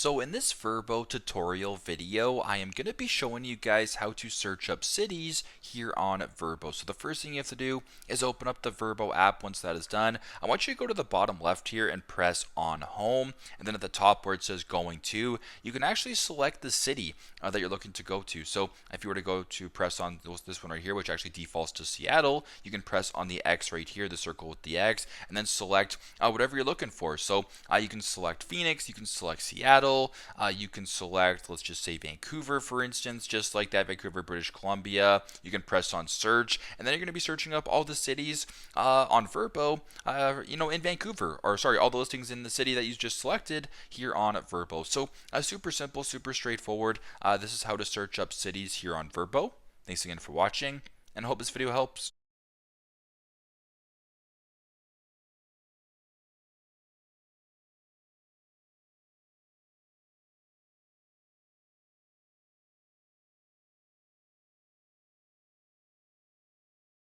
So in this Vrbo tutorial video, I am going to be showing you guys how to search up cities here on Vrbo. So the first thing you have to do is open up the Vrbo app. Once that is done, I want you to go to the bottom left here and press on home. And then at the top where it says going to, you can actually select the city that you're looking to go to. So if you were to go to press on this one right here, which actually defaults to Seattle, you can press on the X right here, the circle with the X, and then select whatever you're looking for. So you can select Phoenix, you can select Seattle, you can select, let's just say Vancouver, for instance, just like that, Vancouver, British Columbia. You can press on search, and then you're going to be searching up all the cities on Vrbo, in Vancouver, or sorry, all the listings in the city that you just selected here on Vrbo. So super simple, super straightforward. This is how to search up cities here on Vrbo. Thanks again for watching, and I hope this video helps.